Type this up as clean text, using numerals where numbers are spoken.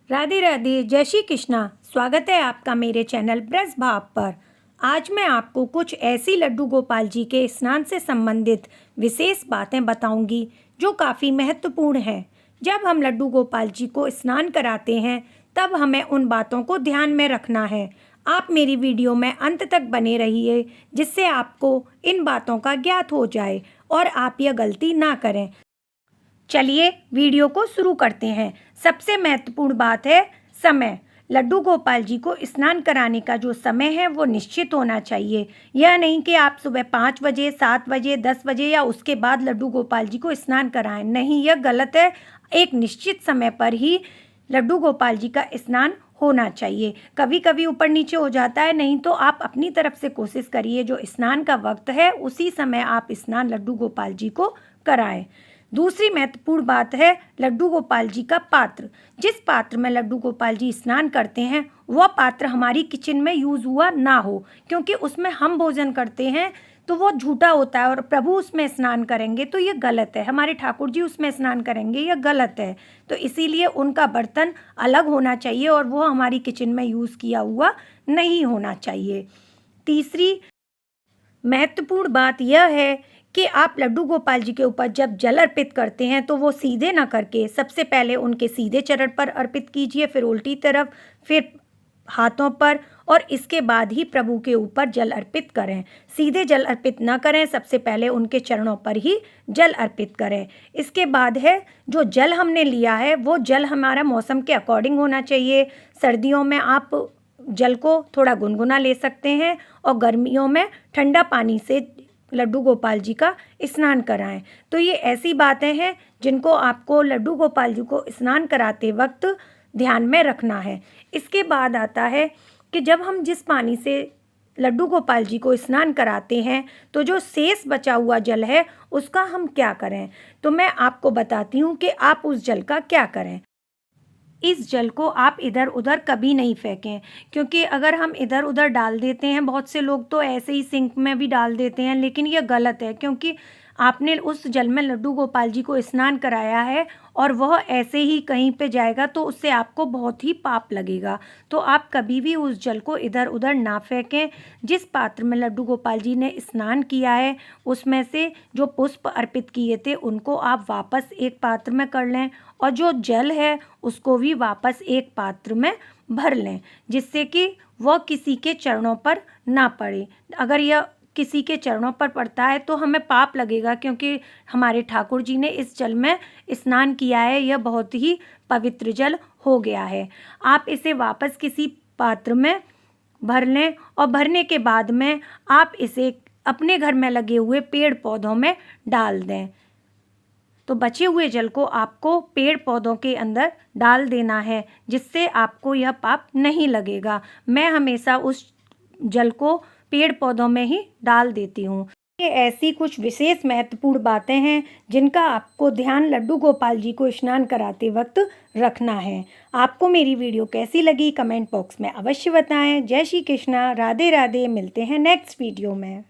राधे राधे, जय श्री कृष्णा। स्वागत है आपका मेरे चैनल ब्रज भाव पर। आज मैं आपको कुछ ऐसी लड्डू गोपाल जी के स्नान से संबंधित विशेष बातें बताऊंगी जो काफ़ी महत्वपूर्ण हैं। जब हम लड्डू गोपाल जी को स्नान कराते हैं तब हमें उन बातों को ध्यान में रखना है। आप मेरी वीडियो में अंत तक बने रहिए जिससे आपको इन बातों का ज्ञात हो जाए और आप यह गलती ना करें। चलिए वीडियो को शुरू करते हैं। सबसे महत्वपूर्ण बात है समय। लड्डू गोपाल जी को स्नान कराने का जो समय है वो निश्चित होना चाहिए। यह नहीं कि आप सुबह 5 बजे, 7 बजे, 10 बजे या उसके बाद लड्डू गोपाल जी को स्नान कराएं। नहीं, यह गलत है। एक निश्चित समय पर ही लड्डू गोपाल जी का स्नान होना चाहिए। कभी कभी ऊपर नीचे हो जाता है, नहीं तो आप अपनी तरफ से कोशिश करिए जो स्नान का वक्त है उसी समय आप स्नान लड्डू गोपाल जी को कराएं। दूसरी महत्वपूर्ण बात है लड्डू गोपाल जी का पात्र। जिस पात्र में लड्डू गोपाल जी स्नान करते हैं वह पात्र हमारी किचन में यूज़ हुआ ना हो, क्योंकि उसमें हम भोजन करते हैं तो वो झूठा होता है और प्रभु उसमें स्नान करेंगे तो ये गलत है। हमारे ठाकुर जी उसमें स्नान करेंगे, यह गलत है। तो इसीलिए उनका बर्तन अलग होना चाहिए और वो हमारी किचन में यूज़ किया हुआ नहीं होना चाहिए। तीसरी महत्वपूर्ण बात यह है कि आप लड्डू गोपाल जी के ऊपर जब जल अर्पित करते हैं तो वो सीधे ना करके सबसे पहले उनके सीधे चरण पर अर्पित कीजिए, फिर उल्टी तरफ, फिर हाथों पर, और इसके बाद ही प्रभु के ऊपर जल अर्पित करें। सीधे जल अर्पित ना करें, सबसे पहले उनके चरणों पर ही जल अर्पित करें। इसके बाद है जो जल हमने लिया है वो जल हमारा मौसम के अकॉर्डिंग होना चाहिए। सर्दियों में आप जल को थोड़ा गुनगुना ले सकते हैं और गर्मियों में ठंडा पानी से लड्डू गोपाल जी का स्नान कराएं। तो ये ऐसी बातें हैं जिनको आपको लड्डू गोपाल जी को स्नान कराते वक्त ध्यान में रखना है। इसके बाद आता है कि जब हम जिस पानी से लड्डू गोपाल जी को स्नान कराते हैं तो जो शेष बचा हुआ जल है उसका हम क्या करें। तो मैं आपको बताती हूँ कि आप उस जल का क्या करें। इस जल को आप इधर उधर कभी नहीं फेंकें, क्योंकि अगर हम इधर उधर डाल देते हैं, बहुत से लोग तो ऐसे ही सिंक में भी डाल देते हैं, लेकिन यह गलत है क्योंकि आपने उस जल में लड्डू गोपाल जी को स्नान कराया है और वह ऐसे ही कहीं पे जाएगा तो उससे आपको बहुत ही पाप लगेगा। तो आप कभी भी उस जल को इधर उधर ना फेंकें। जिस पात्र में लड्डू गोपाल जी ने स्नान किया है उसमें से जो पुष्प अर्पित किए थे उनको आप वापस एक पात्र में कर लें और जो जल है उसको भी वापस एक पात्र में भर लें, जिससे कि वह किसी के चरणों पर ना पड़े। अगर यह किसी के चरणों पर पड़ता है तो हमें पाप लगेगा, क्योंकि हमारे ठाकुर जी ने इस जल में स्नान किया है, यह बहुत ही पवित्र जल हो गया है। आप इसे वापस किसी पात्र में भर लें और भरने के बाद में आप इसे अपने घर में लगे हुए पेड़ पौधों में डाल दें। तो बचे हुए जल को आपको पेड़ पौधों के अंदर डाल देना है, जिससे आपको यह पाप नहीं लगेगा। मैं हमेशा उस जल को पेड़ पौधों में ही डाल देती हूँ। ये ऐसी कुछ विशेष महत्वपूर्ण बातें हैं जिनका आपको ध्यान लड्डू गोपाल जी को स्नान कराते वक्त रखना है। आपको मेरी वीडियो कैसी लगी कमेंट बॉक्स में अवश्य बताएं। जय श्री कृष्णा, राधे राधे। मिलते हैं नेक्स्ट वीडियो में।